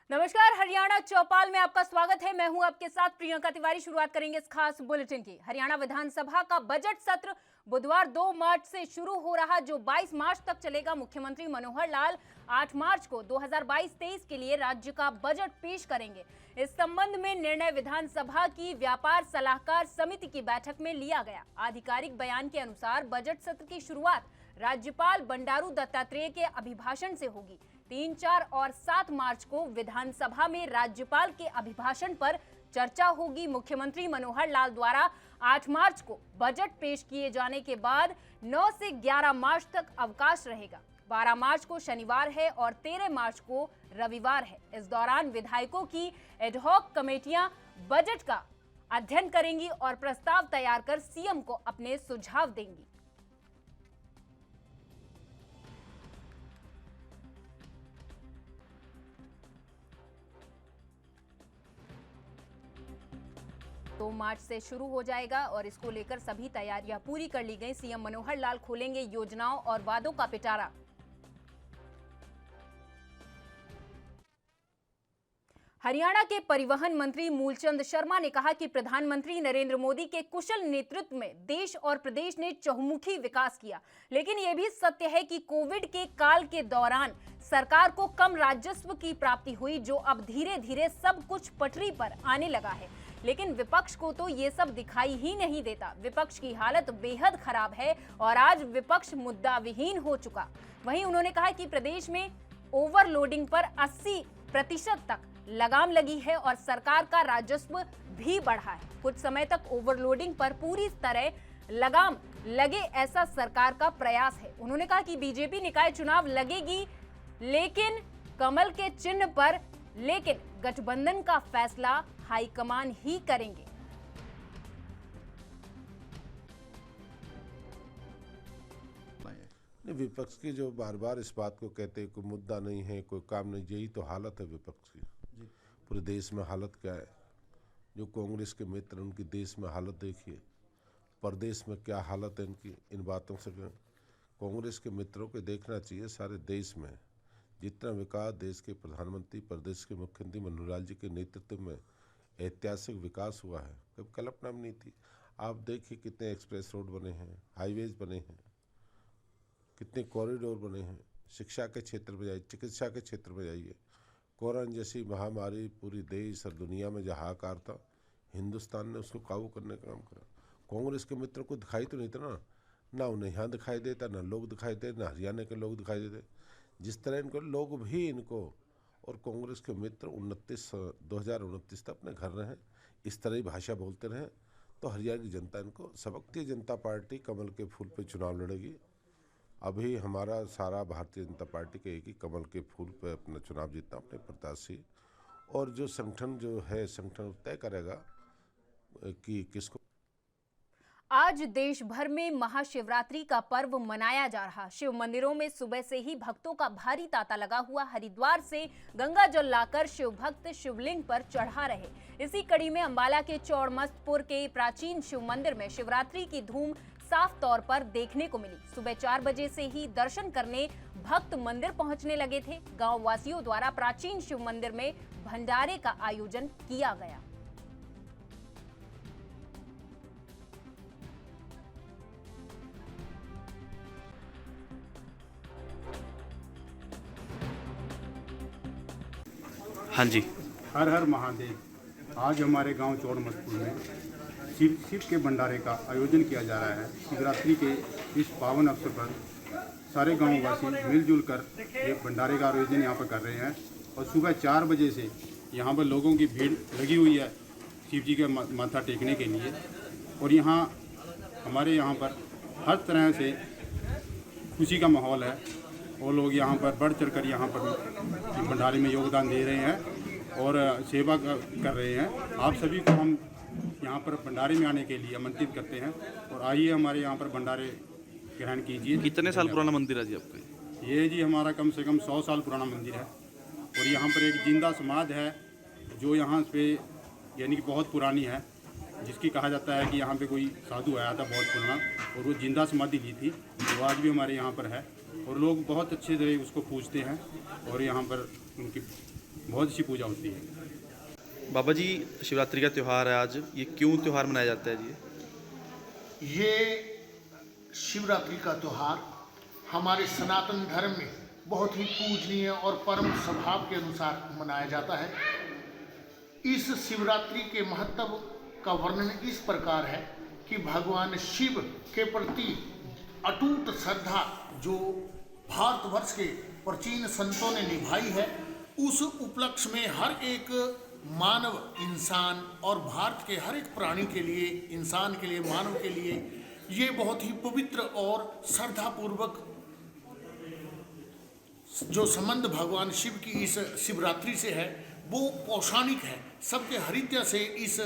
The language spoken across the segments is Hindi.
नमस्कार, हरियाणा चौपाल में आपका स्वागत है। मैं हूं आपके साथ प्रियंका तिवारी। शुरुआत करेंगे इस खास बुलेटिन की। हरियाणा विधानसभा का बजट सत्र बुधवार 2 मार्च से शुरू हो रहा, जो 22 मार्च तक चलेगा। मुख्यमंत्री मनोहर लाल 8 मार्च को 2022-23 के लिए राज्य का बजट पेश करेंगे। इस संबंध में निर्णय विधानसभा की व्यापार सलाहकार समिति की बैठक में लिया गया। आधिकारिक बयान के अनुसार बजट सत्र की शुरुआत राज्यपाल बंडारू दत्तात्रेय के अभिभाषण से होगी। 3, 4 और 7 मार्च को विधानसभा में राज्यपाल के अभिभाषण पर चर्चा होगी। मुख्यमंत्री मनोहर लाल द्वारा 8 मार्च को बजट पेश किए जाने के बाद 9 से 11 मार्च तक अवकाश रहेगा। 12 मार्च को शनिवार है और 13 मार्च को रविवार है। इस दौरान विधायकों की एडहॉक कमेटियां बजट का अध्ययन करेंगी और प्रस्ताव तैयार कर सीएम को अपने सुझाव देंगी। तो मार्च से शुरू हो जाएगा और इसको लेकर सभी तैयारियां पूरी कर ली गई। सीएम मनोहर लाल खोलेंगे योजनाओं और वादों का पिटारा। हरियाणा के परिवहन मंत्री मूलचंद शर्मा ने कहा कि प्रधानमंत्री नरेंद्र मोदी के कुशल नेतृत्व में देश और प्रदेश ने चहुमुखी विकास किया। लेकिन यह भी सत्य है कि कोविड के काल के दौरान सरकार को कम राजस्व की प्राप्ति हुई, जो अब धीरे धीरे सब कुछ पटरी पर आने लगा है। लेकिन विपक्ष को तो ये सब दिखाई ही नहीं देता। विपक्ष की हालत बेहद खराब है और आज विपक्ष मुद्दा विहीन हो चुका। वहीं उन्होंने कहा कि प्रदेश में ओवरलोडिंग पर 80% तक लगाम लगी है और सरकार का राजस्व भी बढ़ा है। कुछ समय तक ओवरलोडिंग पर पूरी तरह लगाम लगे, ऐसा सरकार का प्रयास है। उन्होंने कहा कि बीजेपी निकाय चुनाव लगेगी लेकिन कमल के चिन्ह पर, लेकिन गठबंधन का फैसला हाईकमान ही करेंगे। विपक्ष की जो बार बार इस बात को कहते हैं कोई मुद्दा नहीं है, कोई काम नहीं, यही तो हालत है विपक्ष की। पूरे देश में हालत क्या है? जो कांग्रेस के मित्र, उनकी देश में हालत देखिए, प्रदेश में क्या हालत है इनकी। इन बातों से कांग्रेस के मित्रों को देखना चाहिए सारे देश में जितना विकास देश के प्रधानमंत्री, प्रदेश के मुख्यमंत्री मनोहर लाल जी के नेतृत्व में ऐतिहासिक विकास हुआ है, कभी कल्पना में नहीं थी। आप देखिए कितने एक्सप्रेस रोड बने हैं, हाईवेज बने हैं, कितने कॉरिडोर बने हैं। शिक्षा के क्षेत्र में जाइए, चिकित्सा के क्षेत्र में जाइए। कोरोना जैसी महामारी पूरी देश और दुनिया में जहाँ हाहाकार था, हिंदुस्तान ने उसको काबू करने का काम करा। कांग्रेस के मित्रों को दिखाई तो नहीं था ना उन्हें यहाँ दिखाई देता, ना लोग दिखाई देते, ना हरियाणा के लोग दिखाई देते। जिस तरह इनको लोग भी इनको और कांग्रेस के मित्र 2029 तक अपने घर रहें, इस तरह ही भाषा बोलते रहें, तो हरियाणा की जनता इनको सबक। भारतीय जनता पार्टी कमल के फूल पे चुनाव लड़ेगी। अभी हमारा सारा भारतीय जनता पार्टी के एक ही कमल के फूल पे अपना चुनाव जीतना, अपने प्रत्याशी, और जो संगठन जो है संगठन तय करेगा कि किसको। आज देश भर में महाशिवरात्रि का पर्व मनाया जा रहा। शिव मंदिरों में सुबह से ही भक्तों का भारी तांता लगा हुआ। हरिद्वार से गंगा जल लाकर शिव भक्त शिवलिंग पर चढ़ा रहे। इसी कड़ी में अंबाला के चौड़मस्तपुर के प्राचीन शिव मंदिर में शिवरात्रि की धूम साफ तौर पर देखने को मिली। सुबह 4 बजे से ही दर्शन करने भक्त मंदिर पहुंचने लगे थे। गांव वासियों द्वारा प्राचीन शिव मंदिर में भंडारे का आयोजन किया गया। हाँ जी, हर हर महादेव। आज हमारे गांव चौड़मस्तपुर में शिव के भंडारे का आयोजन किया जा रहा है। शिवरात्रि के इस पावन अवसर पर सारे गांववासी मिलजुल कर ये भंडारे का आयोजन यहाँ पर कर रहे हैं और सुबह 4 बजे से यहाँ पर लोगों की भीड़ लगी हुई है शिव जी के माथा टेकने के लिए। और यहाँ हमारे यहाँ पर हर तरह से खुशी का माहौल है और लोग यहाँ पर बढ़ चढ़ कर यहाँ पर भंडारे में योगदान दे रहे हैं और सेवा कर रहे हैं। आप सभी को हम यहाँ पर भंडारे में आने के लिए आमंत्रित करते हैं और आइए हमारे यहाँ पर भंडारे ग्रहण कीजिए। कितने साल पुराना मंदिर है जी आपका? ये जी हमारा कम से कम 100 साल पुराना मंदिर है और यहाँ पर एक जिंदा समाधि है जो यहाँ पे यानी कि बहुत पुरानी है, जिसकी कहा जाता है कि यहाँ पे कोई साधु आया था बहुत पुराना और वो जिंदा समाधि ली थी, वो आज भी हमारे यहाँ पर है और लोग बहुत अच्छे से उसको पूजते हैं और यहाँ पर उनकी बहुत अच्छी पूजा होती है। बाबा जी, शिवरात्रि का त्यौहार है आज, ये क्यों त्यौहार मनाया जाता है जी? ये शिवरात्रि का त्यौहार हमारे सनातन धर्म में बहुत ही पूजनीय और परम स्वभाव के अनुसार मनाया जाता है। इस शिवरात्रि के महत्व का वर्णन इस प्रकार है कि भगवान शिव के प्रति अटूट श्रद्धा जो भारतवर्ष के प्राचीन संतों ने निभाई है, उस उपलक्ष्य में हर एक मानव इंसान और भारत के हर एक प्राणी के लिए, इंसान के लिए, मानव के लिए ये बहुत ही पवित्र और श्रद्धापूर्वक जो संबंध भगवान शिव की इस शिवरात्रि से है वो पौराणिक है। सबके हृदय से इस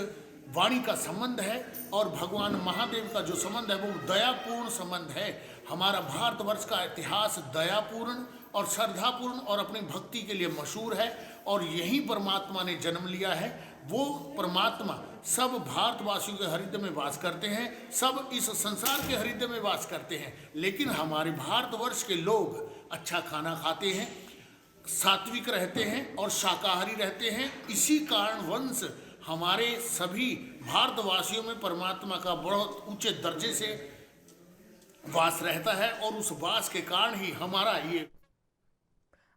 वाणी का संबंध है और भगवान महादेव का जो संबंध है वो दयापूर्ण संबंध है। हमारा भारतवर्ष का इतिहास दयापूर्ण और श्रद्धापूर्ण और अपनी भक्ति के लिए मशहूर है और यही परमात्मा ने जन्म लिया है। वो परमात्मा सब भारतवासियों के हृदय में वास करते हैं, सब इस संसार के हृदय में वास करते हैं। लेकिन हमारे भारतवर्ष के लोग अच्छा खाना खाते हैं, सात्विक रहते हैं और शाकाहारी रहते हैं। इसी कारण वंश हमारे सभी भारतवासियों में परमात्मा का बहुत ऊंचे दर्जे से वास रहता है और उस वास के कारण ही हमारा ये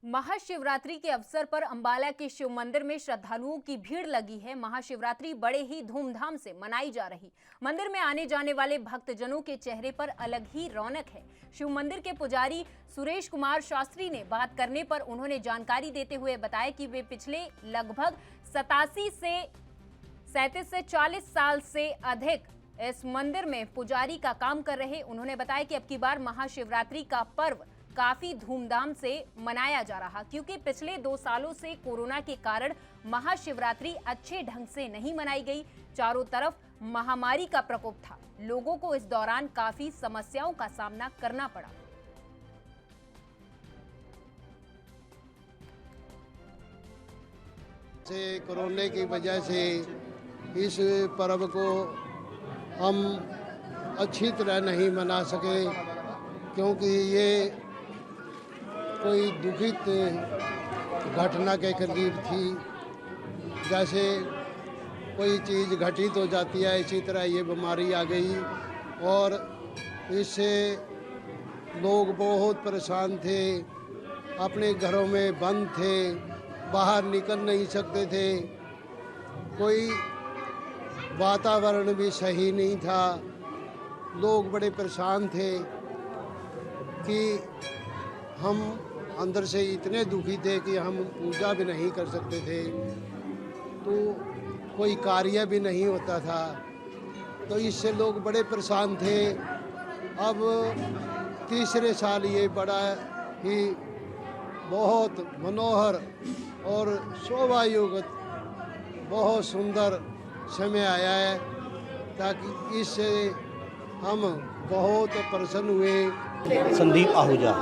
महाशिवरात्रि के अवसर पर अंबाला के शिव मंदिर में श्रद्धालुओं की भीड़ लगी है। महाशिवरात्रि बड़े ही धूमधाम से मनाई जा रही। मंदिर में आने जाने वाले भक्तजनों के चेहरे पर अलग ही रौनक है। शिव मंदिर के पुजारी सुरेश कुमार शास्त्री ने बात करने पर उन्होंने जानकारी देते हुए बताया कि वे पिछले लगभग 37 से 40 साल से अधिक इस मंदिर में पुजारी का काम कर रहे। उन्होंने बताया कि अब की बार महाशिवरात्रि का पर्व काफी धूमधाम से मनाया जा रहा, क्योंकि पिछले 2 सालों से कोरोना के कारण महाशिवरात्रि अच्छे ढंग से नहीं मनाई गई। चारों तरफ महामारी का प्रकोप था। लोगों को इस दौरान काफी समस्याओं का सामना करना पड़ा। से कोरोना की वजह से इस पर्व को हम अच्छी तरह नहीं मना सके, क्योंकि ये कोई दुखित घटना के करीब थी। जैसे कोई चीज़ घटित हो जाती है, इसी तरह ये बीमारी आ गई और इससे लोग बहुत परेशान थे, अपने घरों में बंद थे, बाहर निकल नहीं सकते थे, कोई वातावरण भी सही नहीं था। लोग बड़े परेशान थे कि हम अंदर से इतने दुखी थे कि हम पूजा भी नहीं कर सकते थे, तो कोई कार्य भी नहीं होता था। तो इससे लोग बड़े परेशान थे। अब तीसरे साल ये बड़ा ही बहुत मनोहर और शोभायुक्त बहुत सुंदर समय आया है, ताकि इससे हम बहुत प्रसन्न हुए। संदीप आहूजा।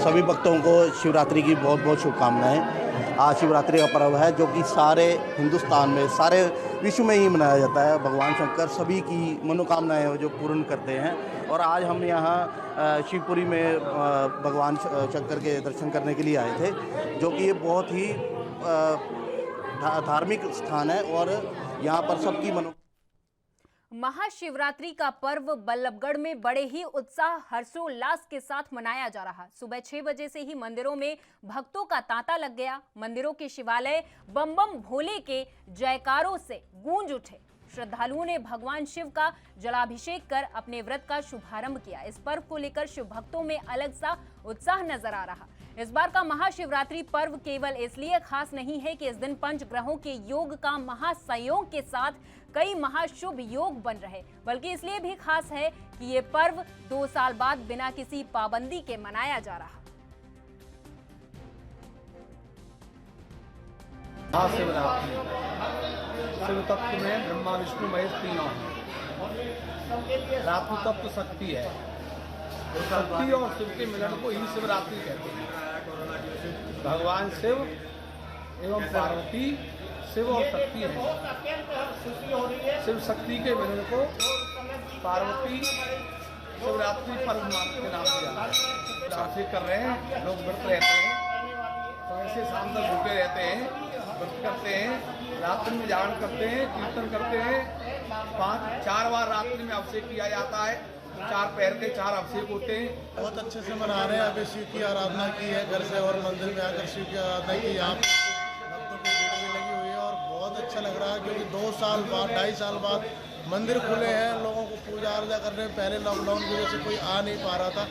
सभी भक्तों को शिवरात्रि की बहुत बहुत शुभकामनाएं। आज शिवरात्रि का पर्व है जो कि सारे हिंदुस्तान में, सारे विश्व में ही मनाया जाता है। भगवान शंकर सभी की मनोकामनाएं जो पूर्ण करते हैं और आज हम यहाँ शिवपुरी में भगवान शंकर के दर्शन करने के लिए आए थे, जो कि ये बहुत ही धार्मिक स्थान है और यहाँ पर सबकी महाशिवरात्रि का पर्व बल्लभगढ़ में बड़े ही उत्साह हर्षोल्लास के साथ मनाया जा रहा। सुबह 6 बजे से ही मंदिरों में भक्तों का तांता लग गया। मंदिरों के शिवालय बम बम भोले के जयकारों से गूंज उठे। श्रद्धालुओं ने भगवान शिव का जलाभिषेक कर अपने व्रत का शुभारंभ किया। इस पर्व को लेकर शिव भक्तों में अलग सा उत्साह नजर आ रहा। इस बार का महाशिवरात्रि पर्व केवल इसलिए खास नहीं है कि इस दिन पंचग्रहों के योग का महासंयोग के साथ कई महाशुभ योग बन रहे, बल्कि इसलिए भी खास है कि ये पर्व 2 साल बाद बिना किसी पाबंदी के मनाया जा रहा। महाशिवरात्रि शिव तत्व में ब्रह्मा विष्णु महेश तीनों हैं। रात्रि तत्व शक्ति है। शक्ति और शिव के मिलन को ही शिवरात्रि कहते हैं। भगवान शिव एवं पार्वती शिव और शक्ति है। शिव शक्ति के मिलन को पार्वती शिवरात्रि पर्व के नाम से जाना है। कर रहे हैं लोग, व्रत रहते हैं सुबह से शाम तक भूखे रहते हैं, व्रत करते हैं, रात्रि में जागरण करते हैं, कीर्तन करते हैं। 4 बार रात्रि में अभिषेक किया जाता है, 4 पैर के 4 अभिषेक होते हैं। बहुत अच्छे से मना रहे हैं। अभी शिव की आराधना की है, घर से और मंदिर में आकर शिव की आराधना की। यहाँ पे भक्तों की भीड़ भी लगी हुई है और बहुत अच्छा लग रहा है, क्योंकि 2 साल बाद 2.5 साल बाद मंदिर खुले हैं, लोगों को पूजा अर्चा करने। पहले लॉकडाउन की वजह से कोई आ नहीं पा रहा था,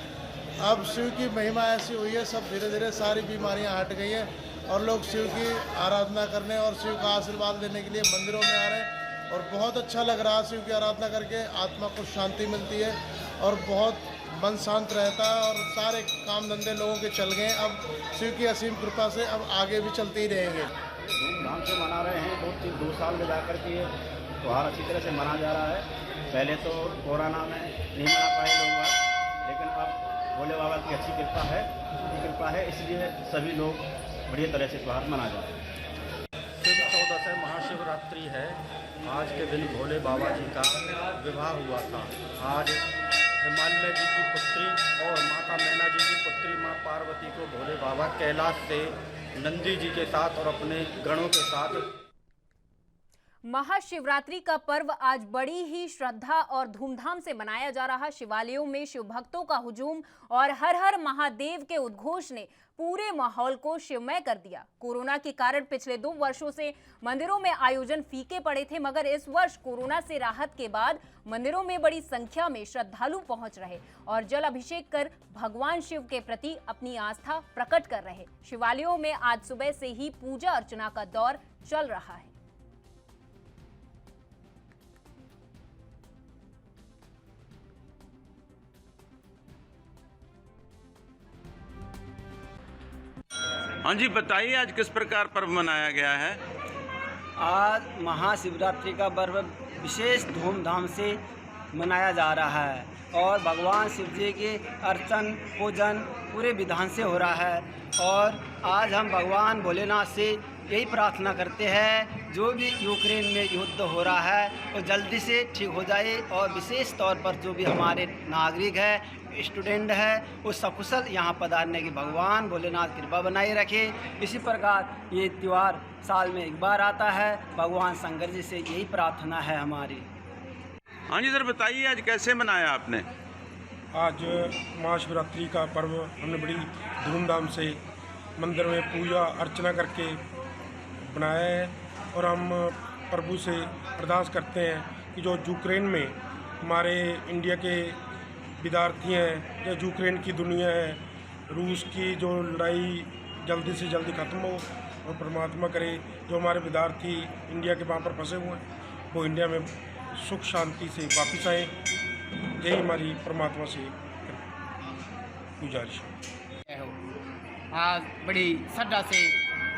अब शिव की महिमा ऐसी हुई है, सब धीरे धीरे सारी बीमारियां हट गई हैं और लोग शिव की आराधना करने और शिव का आशीर्वाद लेने के लिए मंदिरों में आ रहे हैं। और बहुत अच्छा लग रहा है शिव की आराधना करके, आत्मा को शांति मिलती है और बहुत मन शांत रहता है और सारे काम धंधे लोगों के चल गए। अब शिव की असीम कृपा से अब आगे भी चलते ही रहेंगे। धूमधाम से मना रहे हैं, 2 साल में जाकर के त्यौहार अच्छी तरह से मना जा रहा है। पहले तो कोरोना में नहीं मना पाए लोग, लेकिन अब भोले बाबा की अच्छी कृपा है, इसलिए सभी लोग बढ़िया तरह से त्यौहार मना जा रहे हैं। शिव 14 महाशिवरात्रि है। आज के दिन भोले बाबा जी का विवाह हुआ था। आज हिमालय जी की पुत्री और माता मैना जी की पुत्री माँ पार्वती को भोले बाबा कैलाश से नंदी जी के साथ और अपने गणों के साथ महाशिवरात्रि का पर्व आज बड़ी ही श्रद्धा और धूमधाम से मनाया जा रहा। शिवालयों में शिव भक्तों का हुजूम और हर हर महादेव के उद्घोष ने पूरे माहौल को शिवमय कर दिया। कोरोना के कारण पिछले 2 वर्षों से मंदिरों में आयोजन फीके पड़े थे, मगर इस वर्ष कोरोना से राहत के बाद मंदिरों में बड़ी संख्या में श्रद्धालु पहुंच रहे और जल अभिषेक कर भगवान शिव के प्रति अपनी आस्था प्रकट कर रहे। शिवालयों में आज सुबह से ही पूजा अर्चना का दौर चल रहा है। हाँ जी, बताइए आज किस प्रकार पर्व मनाया गया है? आज महाशिवरात्रि का पर्व विशेष धूमधाम से मनाया जा रहा है और भगवान शिव जी के अर्चन पूजन पूरे विधान से हो रहा है। और आज हम भगवान भोलेनाथ से यही प्रार्थना करते हैं, जो भी यूक्रेन में युद्ध हो रहा है वो जल्दी से ठीक हो जाए और विशेष तौर पर जो भी हमारे नागरिक है, स्टूडेंट है, वो सकुशल यहाँ पधारने की भगवान भोलेनाथ कृपा बनाए रखे। इसी प्रकार ये त्यौहार साल में एक बार आता है। भगवान शंकर जी से यही प्रार्थना है हमारी। हाँ जी सर, बताइए आज कैसे मनाया आपने? आज महाशिवरात्रि का पर्व हमने बड़ी धूमधाम से मंदिर में पूजा अर्चना करके बनाया है और हम प्रभु से अरदास करते हैं कि जो यूक्रेन में हमारे इंडिया के विद्यार्थी हैं या यूक्रेन की दुनिया है, रूस की जो लड़ाई जल्दी से जल्दी ख़त्म हो और परमात्मा करे जो हमारे विद्यार्थी इंडिया के वहाँ पर फंसे हुए हैं वो इंडिया में सुख शांति से वापस आए। यही हमारी परमात्मा से गुजारिश है। आज बड़ी श्रद्धा से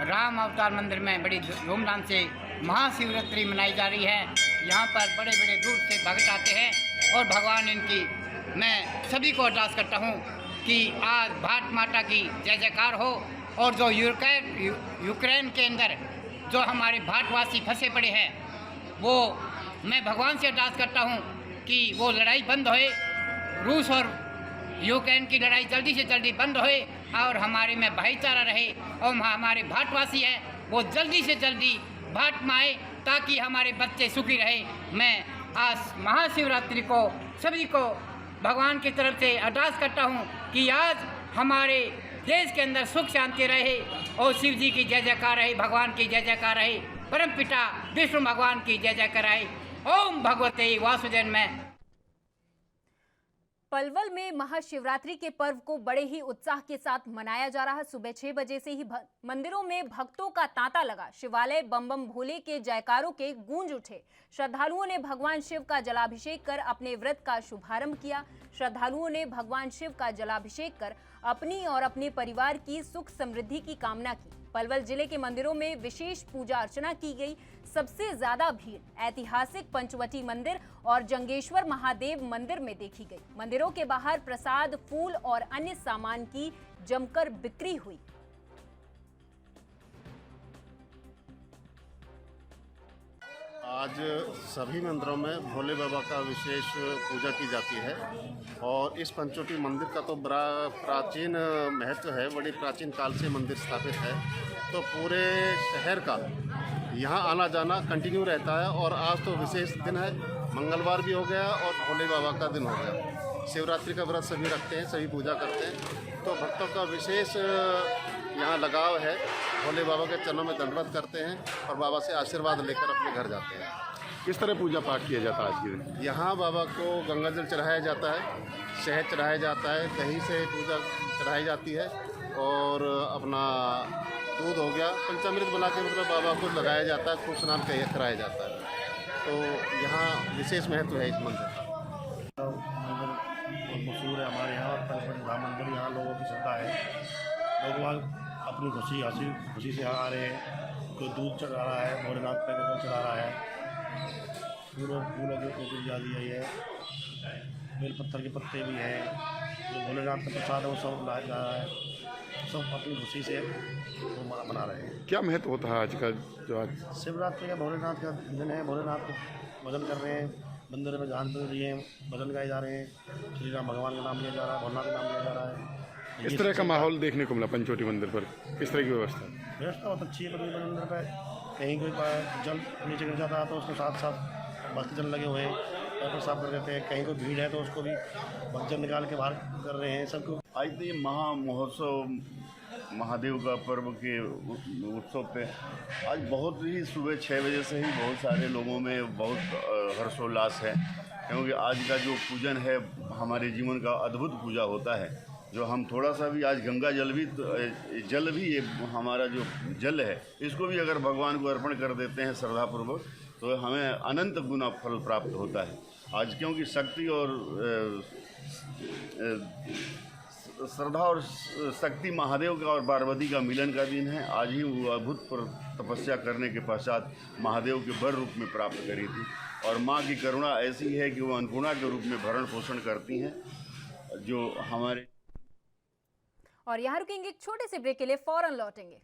राम अवतार मंदिर में बड़ी धूमधाम से महाशिवरात्रि मनाई जा रही है। यहाँ पर बड़े बड़े दूर से भक्त आते हैं और भगवान इनकी, मैं सभी को अरदास करता हूँ कि आज भारत माता की जय जयकार हो और जो यूक्रेन के अंदर जो हमारे भारतवासी फंसे पड़े हैं, वो मैं भगवान से अरदास करता हूँ कि वो लड़ाई बंद होए, रूस और यूक्रेन की लड़ाई जल्दी से जल्दी बंद होए और हमारे में भाईचारा रहे और हमारे भारतवासी हैं वो जल्दी से जल्दी भारत में आए ताकि हमारे बच्चे सुखी रहे। मैं आज महाशिवरात्रि को सभी को भगवान की तरफ से अरदास करता हूँ कि आज हमारे देश के अंदर सुख शांति रहे और शिव जी की जय जयकार रहे, भगवान की जय जयकार रहे, परम पिता विष्णु भगवान की जय जयकार रहे। ओम भगवते वासुदेवाय। पलवल में महाशिवरात्रि के पर्व को बड़े ही उत्साह के साथ मनाया जा रहा है। सुबह 6 बजे से ही मंदिरों में भक्तों का तांता लगा। शिवालय बम बम भोले के जयकारों के गूंज उठे। श्रद्धालुओं ने भगवान शिव का जलाभिषेक कर अपने व्रत का शुभारंभ किया। श्रद्धालुओं ने भगवान शिव का जलाभिषेक कर अपनी और अपने परिवार की सुख समृद्धि की कामना की। पलवल जिले के मंदिरों में विशेष पूजा अर्चना की गई। सबसे ज्यादा भीड़ ऐतिहासिक पंचवटी मंदिर और जंगेश्वर महादेव मंदिर में देखी गई। मंदिरों के बाहर प्रसाद, फूल और अन्य सामान की जमकर बिक्री हुई। आज सभी मंदिरों में भोले बाबा का विशेष पूजा की जाती है और इस पंचवटी मंदिर का तो बड़ा प्राचीन महत्व है। बड़ी प्राचीन काल से मंदिर स्थापित है, तो पूरे शहर का यहाँ आना जाना कंटिन्यू रहता है। और आज तो विशेष दिन है, मंगलवार भी हो गया और भोले बाबा का दिन हो गया। शिवरात्रि का व्रत सभी रखते हैं, सभी पूजा करते हैं, तो भक्तों का विशेष यहाँ लगाव है। भोले बाबा के चरणों में दंडवत करते हैं और बाबा से आशीर्वाद लेकर अपने घर जाते हैं। किस तरह पूजा पाठ किया जाता है आज के दिन? यहाँ बाबा को गंगा जल चढ़ाया जाता है, शहद चढ़ाया जाता है, दही से पूजा चढ़ाई जाती है और अपना दूध हो गया, पंचामृत बना के मतलब बाबा को लगाया जाता है, खूब स्नान कराया जाता है। तो यहाँ विशेष महत्व है इस मंदिर का। मशहूर है हमारे यहाँ पंचवटी धाम मंदिर। यहाँ लोगों की श्रद्धा है, लोग वहाँ अपनी खुशी से यहाँ आ रहे हैं। कोई दूध चढ़ा रहा है, भोलेनाथ पे जल चढ़ा रहा है, फूलों की टोकरी डाली है, ये बेलपत्थर के पत्ते भी हैं, जो भोलेनाथ का प्रसाद है वो सब लाया जा रहा है। सब अपनी खुशी से वो मना रहे हैं। क्या महत्व होता है आज का जो आज शिवरात्रि का भोलेनाथ का दिन है? भोलेनाथ को भजन कर रहे हैं, मंदिर में गान बज रही है, भजन गाए जा रहे हैं, श्री राम भगवान का नाम लिया जा रहा है, भोलेनाथ का नाम लिया जा रहा है। इस तरह का माहौल देखने को मिला पंचवटी मंदिर पर, किस तरह की व्यवस्था बहुत अच्छी है। पंचवटी मंदिर पर कहीं कोई जल नीचे गिर जाता है तो उसके साथ साथ भक्त जल लगे हुए हैं और साफ कर देते हैं। कहीं कोई भीड़ है तो उसको भी भक्त जल निकाल के बाहर कर रहे हैं सबको। आज तो ये महा महोत्सव महादेव का पर्व के उत्सव पे आज बहुत ही सुबह 6 बजे से ही बहुत सारे लोगों में बहुत हर्षोल्लास है, क्योंकि आज का जो पूजन है हमारे जीवन का अद्भुत पूजा होता है। जो हम थोड़ा सा भी आज गंगा जल भी ये हमारा जो जल है इसको भी अगर भगवान को अर्पण कर देते हैं श्रद्धापूर्वक तो हमें अनंत गुना फल प्राप्त होता है। आज क्योंकि शक्ति और श्रद्धा और शक्ति महादेव का और पार्वती का मिलन का दिन है। आज ही वो अद्भुत तपस्या करने के पश्चात महादेव के बर रूप में प्राप्त करी थी और माँ की करुणा ऐसी है कि वो अन्नपूर्णा के रूप में भरण पोषण करती हैं जो हमारे। और यहाँ रुकेंगे एक छोटे से ब्रेक के लिए, फौरन लौटेंगे।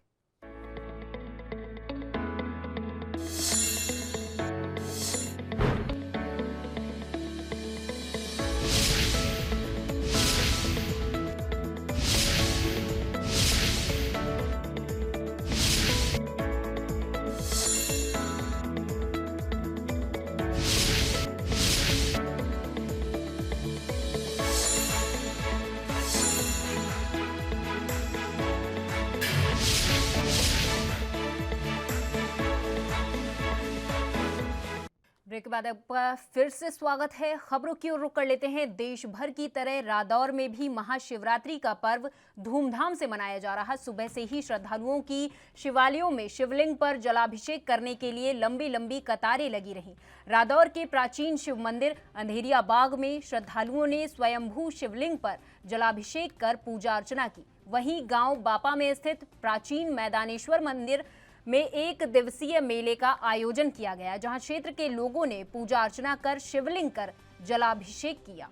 ब्रेक के बाद आपका फिर से स्वागत है। खबरों की ओर रुख कर लेते हैं। देश भर की तरह रादौर में भी महाशिवरात्रि का पर्व धूमधाम से मनाया जा रहा। सुबह से ही श्रद्धालुओं की शिवालयों में शिवलिंग पर जलाभिषेक करने के लिए लंबी लंबी कतारें लगी रहीं। रादौर के प्राचीन शिव मंदिर अंधेरिया बाग में श्रद्धालुओं ने स्वयंभू शिवलिंग पर जलाभिषेक कर पूजा अर्चना की। वहीं गांव बापा में स्थित प्राचीन मैदानेश्वर मंदिर में 1 दिवसीय मेले का आयोजन किया गया, जहां क्षेत्र के लोगों ने पूजा अर्चना कर शिवलिंग कर जलाभिषेक किया।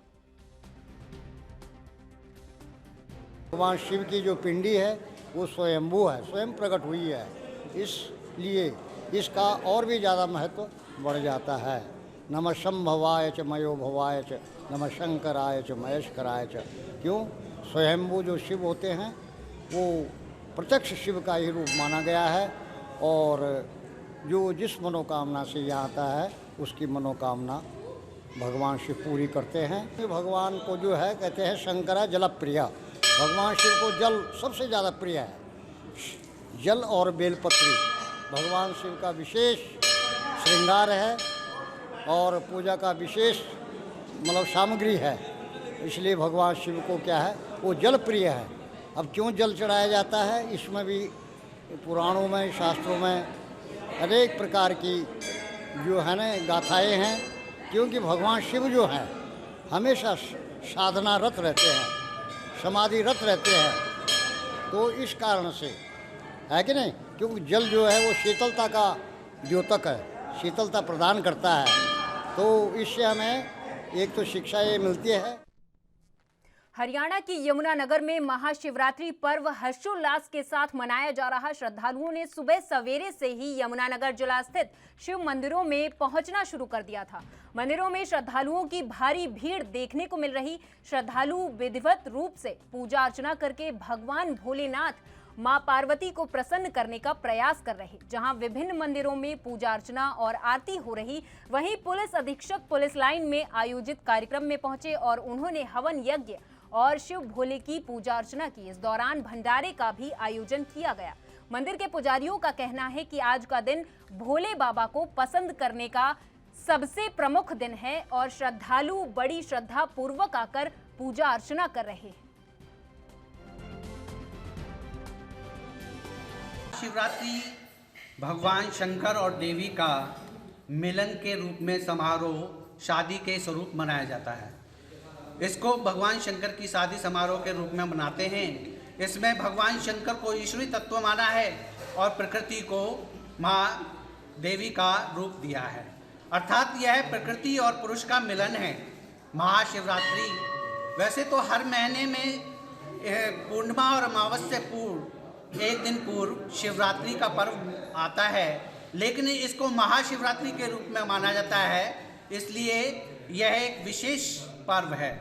भगवान शिव की जो पिंडी है वो स्वयंभू है, स्वयं प्रकट हुई है, इसलिए इसका और भी ज़्यादा महत्व बढ़ जाता है। नमः शंभवाय च मयो भवाय च नमः शंकराय च महेश्वराय च। क्यों? स्वयंभू जो शिव होते हैं वो प्रत्यक्ष शिव का ही रूप माना गया है और जो जिस मनोकामना से यहाँ आता है उसकी मनोकामना भगवान शिव पूरी करते हैं। भगवान को जो है कहते हैं शंकरा जल प्रिया। भगवान शिव को जल सबसे ज़्यादा प्रिय है। जल और बेलपत्री भगवान शिव का विशेष श्रृंगार है और पूजा का विशेष मतलब सामग्री है। इसलिए भगवान शिव को क्या है वो जल प्रिय है। अब क्यों जल चढ़ाया जाता है, इसमें भी पुराणों में शास्त्रों में अनेक प्रकार की जो है ना गाथाएँ हैं। क्योंकि भगवान शिव जो हैं हमेशा साधना रत रहते हैं, समाधि रत रहते हैं, तो इस कारण से है कि नहीं। क्योंकि जल जो है वो शीतलता का द्योतक है, शीतलता प्रदान करता है। तो इससे हमें एक तो शिक्षा ये मिलती है। हरियाणा की यमुनानगर में महाशिवरात्रि पर्व हर्षोल्लास के साथ मनाया जा रहा। श्रद्धालुओं ने सुबह सवेरे से ही यमुनानगर जिला स्थित शिव मंदिरों में पहुंचना शुरू कर दिया था। मंदिरों में श्रद्धालुओं की भारी भीड़ देखने को मिल रही। श्रद्धालु विधिवत रूप से पूजा अर्चना करके भगवान भोलेनाथ मां पार्वती को प्रसन्न करने का प्रयास कर रहे। जहां विभिन्न मंदिरों में पूजा अर्चना और आरती हो रही, वहीं पुलिस अधीक्षक पुलिस लाइन में आयोजित कार्यक्रम में पहुंचे और उन्होंने हवन यज्ञ और शिव भोले की पूजा अर्चना की। इस दौरान भंडारे का भी आयोजन किया गया। मंदिर के पुजारियों का कहना है कि आज का दिन भोले बाबा को पसंद करने का सबसे प्रमुख दिन है और श्रद्धालु बड़ी श्रद्धा पूर्वक आकर पूजा अर्चना कर रहे हैं। शिवरात्रि भगवान शंकर और देवी का मिलन के रूप में समारोह शादी के स्वरूप मनाया जाता है। इसको भगवान शंकर की शादी समारोह के रूप में मनाते हैं। इसमें भगवान शंकर को ईश्वरी तत्व माना है और प्रकृति को माँ देवी का रूप दिया है, अर्थात यह प्रकृति और पुरुष का मिलन है। महाशिवरात्रि वैसे तो हर महीने में पूर्णिमा और अमावस्या पूर्व एक दिन पूर्व शिवरात्रि का पर्व आता है, लेकिन इसको महाशिवरात्रि के रूप में माना जाता है, इसलिए यह एक विशेष पर्व है।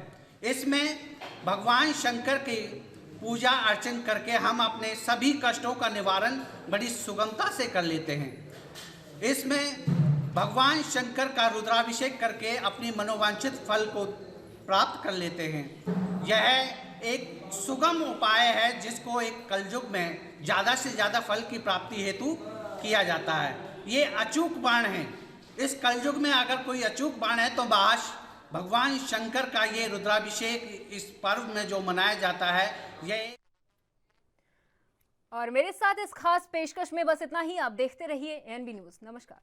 इसमें भगवान शंकर की पूजा अर्चन करके हम अपने सभी कष्टों का निवारण बड़ी सुगमता से कर लेते हैं। इसमें भगवान शंकर का रुद्राभिषेक करके अपनी मनोवांछित फल को प्राप्त कर लेते हैं। यह एक सुगम उपाय है जिसको एक कलयुग में ज़्यादा से ज़्यादा फल की प्राप्ति हेतु किया जाता है। ये अचूक बाण है। इस कलयुग में अगर कोई अचूक बाण है तो भगवान शंकर का ये रुद्राभिषेक इस पर्व में जो मनाया जाता है ये। और मेरे साथ इस खास पेशकश में बस इतना ही। आप देखते रहिए एएनबी न्यूज़। नमस्कार।